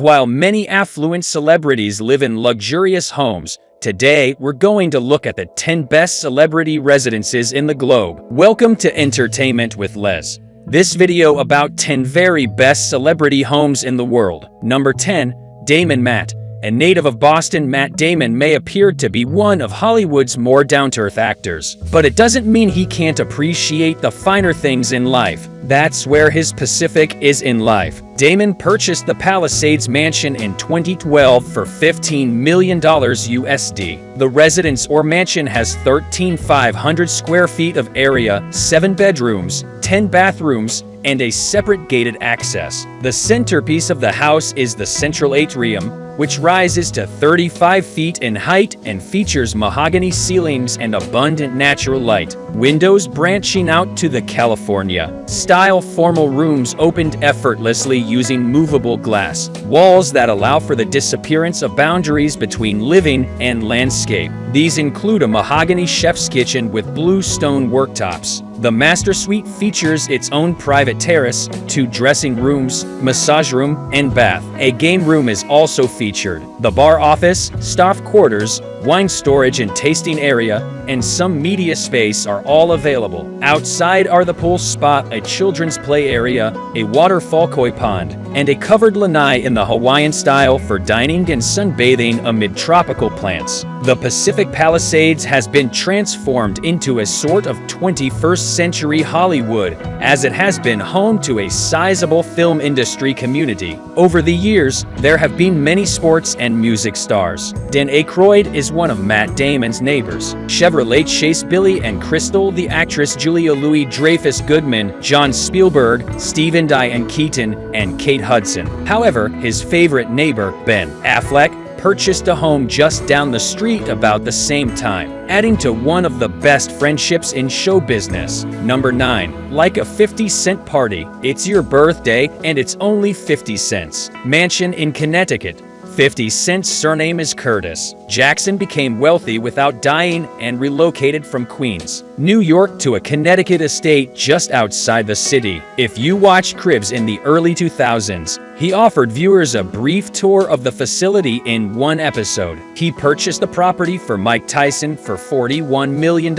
While many affluent celebrities live in luxurious homes, today we're going to look at the 10 best celebrity residences in the globe. Welcome to Entertainment with Les. This video about 10 very best celebrity homes in the world. Number 10. Damon Matt. A native of Boston, Matt Damon may appear to be one of Hollywood's more down-to-earth actors, but it doesn't mean he can't appreciate the finer things in life. That's where his Pacific is in life. Damon purchased the Palisades mansion in 2012 for $15 million USD. The residence or mansion has 13,500 square feet of area, 7 bedrooms, 10 bathrooms, and a separate gated access. The centerpiece of the house is the central atrium, which rises to 35 feet in height and features mahogany ceilings and abundant natural light. Windows branching out to the California-style formal rooms opened effortlessly using movable glass walls that allow for the disappearance of boundaries between living and landscape. These include a mahogany chef's kitchen with blue stone worktops. The master suite features its own private terrace, 2 dressing rooms, massage room, and bath. A game room is also featured. The bar office, staff quarters, wine storage and tasting area, and some media space are all available. Outside are the pool spot, a children's play area, a waterfall koi pond, and a covered lanai in the Hawaiian style for dining and sunbathing amid tropical plants. The Pacific Palisades has been transformed into a sort of 21st century Hollywood, as it has been home to a sizable film industry community. Over the years, there have been many sports and music stars. Dan Aykroyd is one of Matt Damon's neighbors. Chevrolet Chase Billy and Crystal, the actress Julia Louis-Dreyfus Goodman, John Spielberg, Stephen Diane Keaton, and Kate Hudson. However, his favorite neighbor, Ben Affleck, purchased a home just down the street about the same time, adding to one of the best friendships in show business. Number 9. Like a 50-cent party. It's your birthday and it's only 50 cents. Mansion in Connecticut. 50 Cent's surname is Curtis. Jackson became wealthy without dying and relocated from Queens, New York to a Connecticut estate just outside the city. If you watched Cribs in the early 2000s, he offered viewers a brief tour of the facility in one episode. He purchased the property for Mike Tyson for $41 million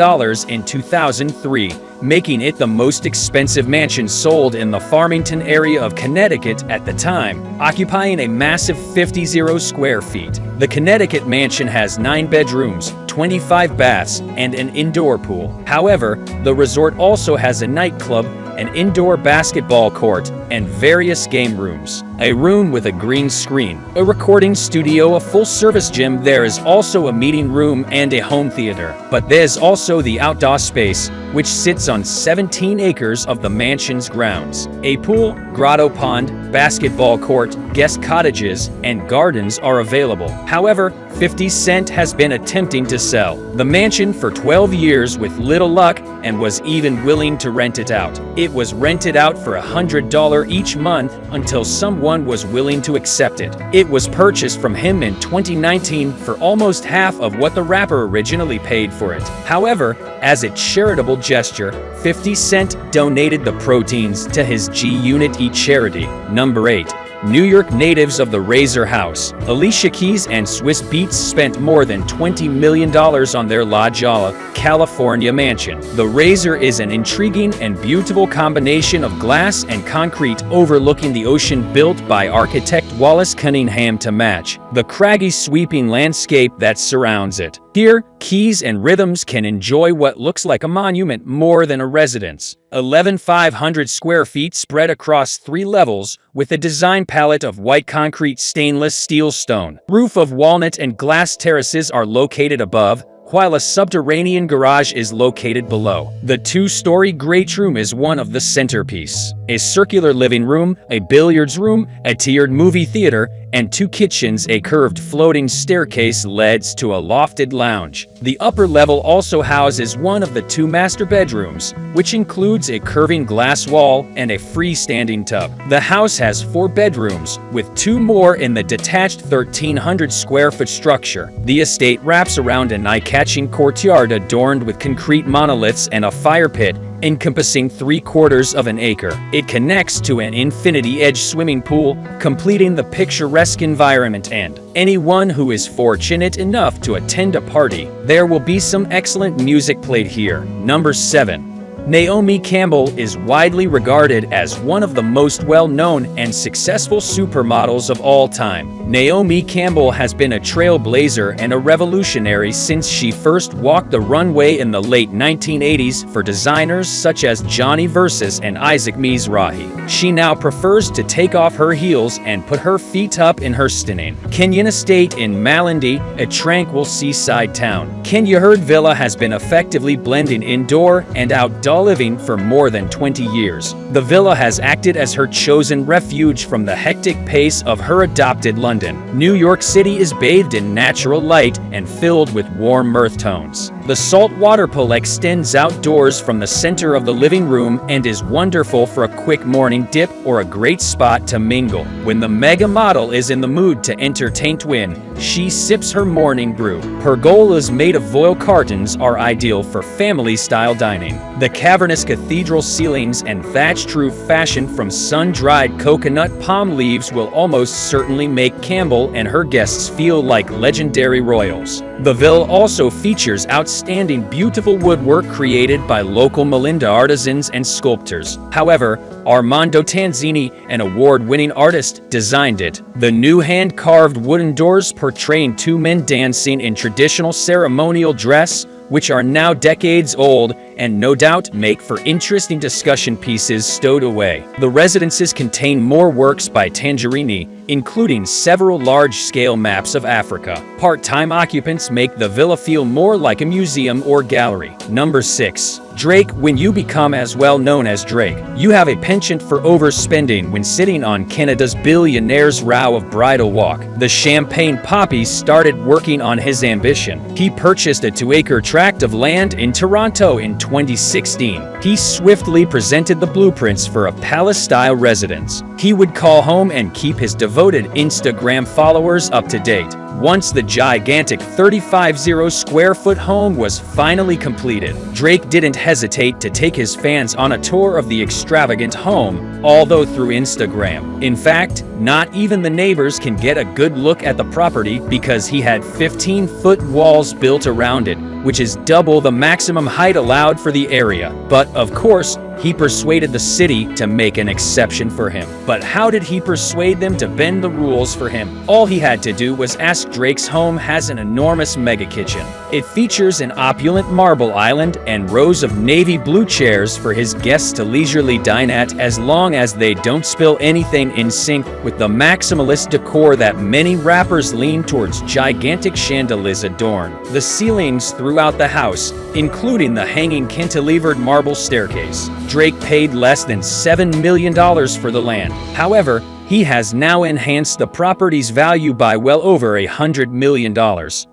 in 2003, making it the most expensive mansion sold in the Farmington area of Connecticut at the time, occupying a massive 50 square feet. The Connecticut mansion has 9 bedrooms, 25 baths, and an indoor pool. However, the resort also has a nightclub, an indoor basketball court, and various game rooms. A room with a green screen, a recording studio, a full-service gym. There is also a meeting room and a home theater. But there's also the outdoor space, which sits on 17 acres of the mansion's grounds. A pool, grotto pond, basketball court, guest cottages, and gardens are available. However, 50 Cent has been attempting to sell the mansion for 12 years with little luck and was even willing to rent it out. It was rented out for $100 each month until someone was willing to accept it. It was purchased from him in 2019 for almost half of what the rapper originally paid for it. However, as a charitable gesture, 50 Cent donated the proceeds to his G-Unity charity. Number 8. New York natives of the Razor House. Alicia Keys and Swiss Beats spent more than $20 million on their La Jolla, California mansion. The Razor is an intriguing and beautiful combination of glass and concrete overlooking the ocean, built by architect Wallace Cunningham to match the craggy sweeping landscape that surrounds it. Here, Keys and Rhythms can enjoy what looks like a monument more than a residence. 11,500 square feet spread across 3 levels, with a design palette of white concrete, stainless steel, stone. Roof of walnut and glass terraces are located above, while a subterranean garage is located below. The 2-story great room is one of the centerpiece. A circular living room, a billiards room, a tiered movie theater, and 2 kitchens. A curved floating staircase leads to a lofted lounge. The upper level also houses one of the 2 master bedrooms, which includes a curving glass wall and a freestanding tub. The house has 4 bedrooms, with 2 more in the detached 1,300 square foot structure. The estate wraps around an eye-catching courtyard adorned with concrete monoliths and a fire pit, encompassing 3/4 of an acre. It connects to an infinity-edge swimming pool, completing the picturesque environment, and anyone who is fortunate enough to attend a party, there will be some excellent music played here. Number 7. Naomi Campbell is widely regarded as one of the most well-known and successful supermodels of all time. Naomi Campbell has been a trailblazer and a revolutionary since she first walked the runway in the late 1980s for designers such as Johnny Versus and Isaac Mizrahi. She now prefers to take off her heels and put her feet up in her stunning Kenyan estate in Malindi, a tranquil seaside town. Kenyaherd Villa has been effectively blending indoor and outdoor living for more than 20 years. The villa has acted as her chosen refuge from the hectic pace of her adopted London. New York City is bathed in natural light and filled with warm earth tones. The saltwater pool extends outdoors from the center of the living room and is wonderful for a quick morning dip or a great spot to mingle. When the mega model is in the mood to entertain twin, she sips her morning brew. Pergolas made of voile cartons are ideal for family-style dining. The cavernous cathedral ceilings and thatched roof fashioned from sun-dried coconut palm leaves will almost certainly make Campbell and her guests feel like legendary royals. The villa also features outstanding beautiful woodwork created by local Melinda artisans and sculptors. However, Armando Tanzini, an award-winning artist, designed it. The new hand-carved wooden doors portraying two men dancing in traditional ceremonial dress, which are now decades old and no doubt make for interesting discussion pieces stowed away. The residences contain more works by Tangerini, including several large-scale maps of Africa. Part-time occupants make the villa feel more like a museum or gallery. Number 6. Drake. When you become as well known as Drake, you have a penchant for overspending when sitting on Canada's billionaire's row of bridal walk. The champagne poppy started working on his ambition. He purchased a 2-acre tract of land in Toronto in 2016. He swiftly presented the blueprints for a palace-style residence. He would call home and keep his devoted Instagram followers up to date. Once the gigantic 35,000-square-foot home was finally completed, Drake didn't hesitate to take his fans on a tour of the extravagant home, although through Instagram. In fact, not even the neighbors can get a good look at the property because he had 15-foot walls built around it, which is double the maximum height allowed for the area. But, of course, he persuaded the city to make an exception for him. But how did he persuade them to bend the rules for him? All he had to do was ask. Drake's home has an enormous mega kitchen. It features an opulent marble island and rows of navy blue chairs for his guests to leisurely dine at, as long as they don't spill anything, in sync with the maximalist decor that many rappers lean towards. Gigantic chandeliers adorn the ceilings throughout the house, including the hanging cantilevered marble staircase. Drake paid less than $7 million for the land. However, he has now enhanced the property's value by well over $100 million.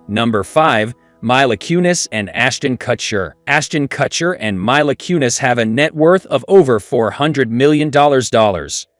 Number 5. Mila Kunis and Ashton Kutcher. Ashton Kutcher and Mila Kunis have a net worth of over $400 million,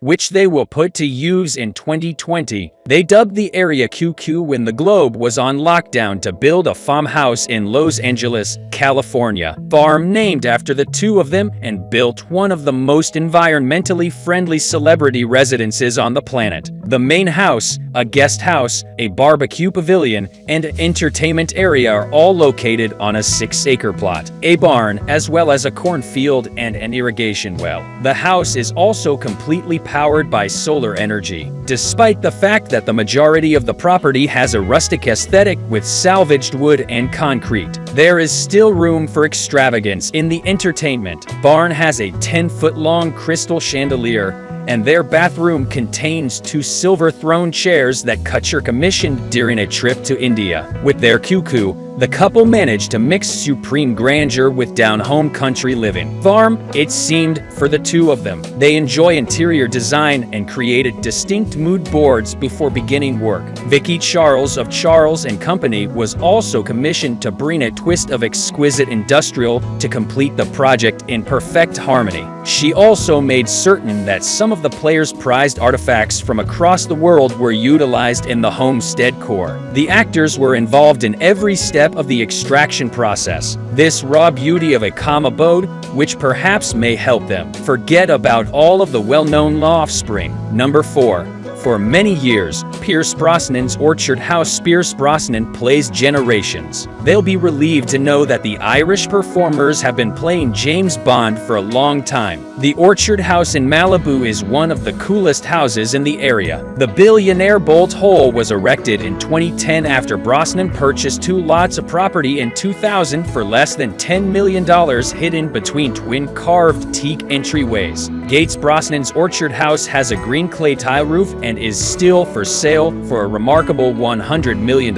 which they will put to use in 2020. They dubbed the area QQ when the globe was on lockdown to build a farmhouse in Los Angeles, California. Farm named after the two of them, and built one of the most environmentally friendly celebrity residences on the planet. The main house, a guest house, a barbecue pavilion, and an entertainment area are all located on a 6-acre plot, a barn, as well as a cornfield and an irrigation well. The house is also completely powered by solar energy. Despite the fact that the majority of the property has a rustic aesthetic with salvaged wood and concrete, there is still room for extravagance in the entertainment. Barn has a 10-foot-long crystal chandelier, and their bathroom contains 2 silver throne chairs that Kutcher commissioned during a trip to India. With their QQ, the couple managed to mix supreme grandeur with down-home country living. Farm, it seemed, for the two of them. They enjoy interior design and created distinct mood boards before beginning work. Vicky Charles of Charles & Company was also commissioned to bring a twist of exquisite industrial to complete the project in perfect harmony. She also made certain that some of the players' prized artifacts from across the world were utilized in the homestead core. The actors were involved in every step step of the extraction process. This raw beauty of a calm abode, which perhaps may help them forget about all of the well-known offspring. Number 4. For many years, Pierce Brosnan's Orchard House. Pierce Brosnan plays generations. They'll be relieved to know that the Irish performers have been playing James Bond for a long time. The Orchard House in Malibu is one of the coolest houses in the area. The billionaire Bolt Hole was erected in 2010 after Brosnan purchased 2 lots of property in 2000 for less than $10 million, hidden between twin carved teak entryways. Gates Brosnan's Orchard House has a green clay tile roof and is still for sale for a remarkable $100 million.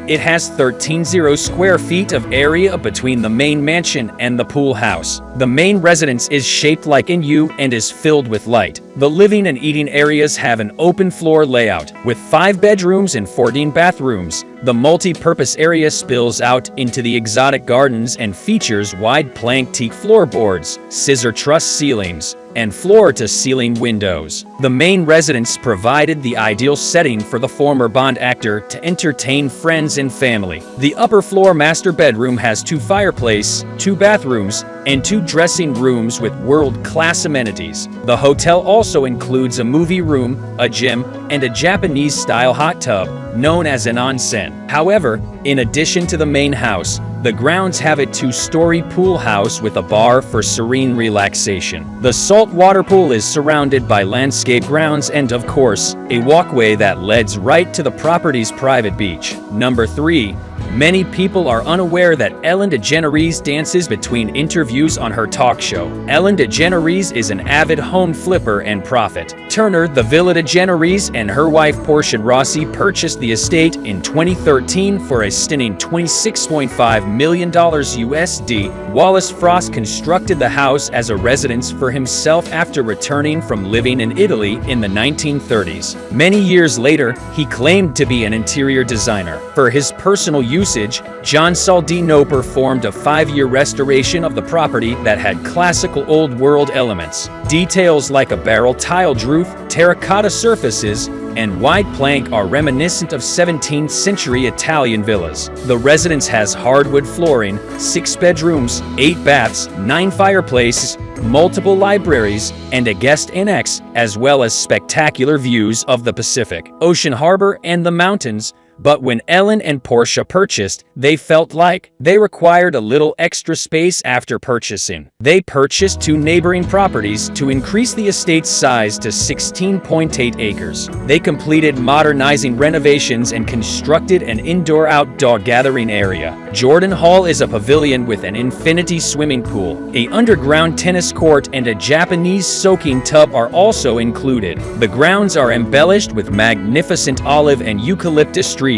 It has 13,000 square feet of area between the main mansion and the pool house. The main residence is shaped like an U and is filled with light. The living and eating areas have an open floor layout, with 5 bedrooms and 14 bathrooms. The multi-purpose area spills out into the exotic gardens and features wide plank teak floorboards, scissor truss ceilings, and floor-to-ceiling windows. The main residence provided the ideal setting for the former Bond actor to entertain friends and family. The upper floor master bedroom has 2 fireplaces, 2 bathrooms, and 2 dressing rooms with world-class amenities. The hotel also includes a movie room, a gym, and a Japanese-style hot tub, known as an onsen. However, in addition to the main house, the grounds have a 2-story pool house with a bar for serene relaxation. The saltwater pool is surrounded by landscape grounds and, of course, a walkway that leads right to the property's private beach. Number 3. Many people are unaware that Ellen DeGeneres dances between interviews on her talk show. Ellen DeGeneres is an avid home flipper and profit turner. The Villa DeGeneres and her wife Portia Rossi purchased the estate in 2013 for a stunning $26.5 million USD. Wallace Frost constructed the house as a residence for himself after returning from living in Italy in the 1930s. Many years later, he claimed to be an interior designer. For his personal usage, John Saldino performed a 5-year restoration of the property that had classical old-world elements. Details like a barrel-tiled roof, terracotta surfaces, and wide plank are reminiscent of 17th century Italian villas. The residence has hardwood flooring, 6 bedrooms, 8 baths, 9 fireplaces, multiple libraries, and a guest annex, as well as spectacular views of the Pacific Ocean harbor and the mountains. But when Ellen and Portia purchased, they felt like they required a little extra space after purchasing. They purchased 2 neighboring properties to increase the estate's size to 16.8 acres. They completed modernizing renovations and constructed an indoor-outdoor gathering area. Jordan Hall is a pavilion with an infinity swimming pool. An underground tennis court and a Japanese soaking tub are also included. The grounds are embellished with magnificent olive and eucalyptus trees,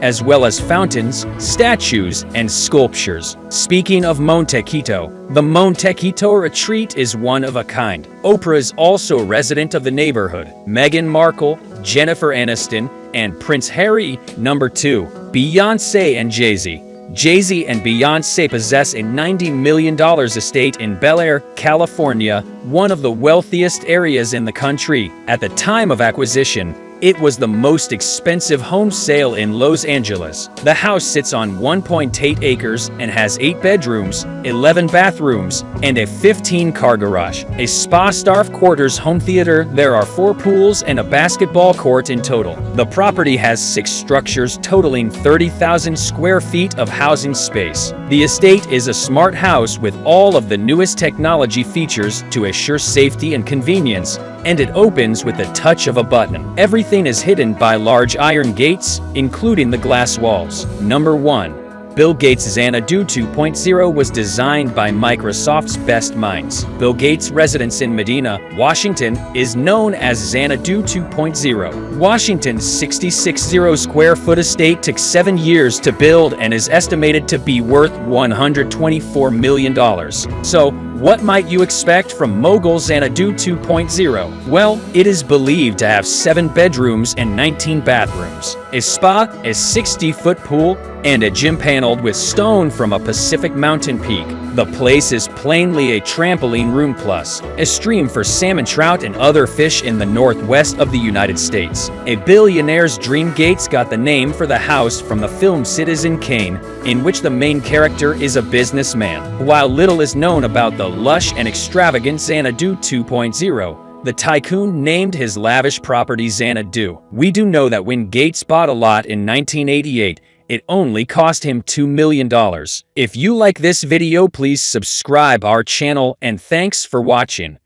as well as fountains, statues, and sculptures. Speaking of Montequito, the Montequito retreat is one of a kind. Oprah is also a resident of the neighborhood. Meghan Markle, Jennifer Aniston, and Prince Harry. Number 2. Beyoncé and Jay-Z. Jay-Z and Beyoncé possess a $90 million estate in Bel Air, California, one of the wealthiest areas in the country. At the time of acquisition, it was the most expensive home sale in Los Angeles. The house sits on 1.8 acres and has 8 bedrooms, 11 bathrooms, and a 15-car garage, a spa, staff quarters, home theater. There are 4 pools and a basketball court in total. The property has 6 structures totaling 30,000 square feet of housing space. The estate is a smart house with all of the newest technology features to assure safety and convenience, and it opens with the touch of a button. Everything is hidden by large iron gates, including the glass walls. Number 1. Bill Gates' Xanadu 2.0 was designed by Microsoft's best minds. Bill Gates' residence in Medina, Washington, is known as Xanadu 2.0. Washington's 66,000 square foot estate took 7 years to build and is estimated to be worth $124 million. So, what might you expect from Mogul Xanadu 2.0? Well, it is believed to have 7 bedrooms and 19 bathrooms, a spa, a 60-foot pool, and a gym paneled with stone from a Pacific mountain peak. The place is plainly a trampoline room plus a stream for salmon trout and other fish in the northwest of the United States. A billionaire's dream. Gates got the name for the house from the film Citizen Kane, in which the main character is a businessman. While little is known about the lush and extravagant Xanadu 2.0, the tycoon named his lavish property Xanadu. We do know that when Gates bought a lot in 1988, it only cost him $2 million. If you like this video, please subscribe our channel, and thanks for watching.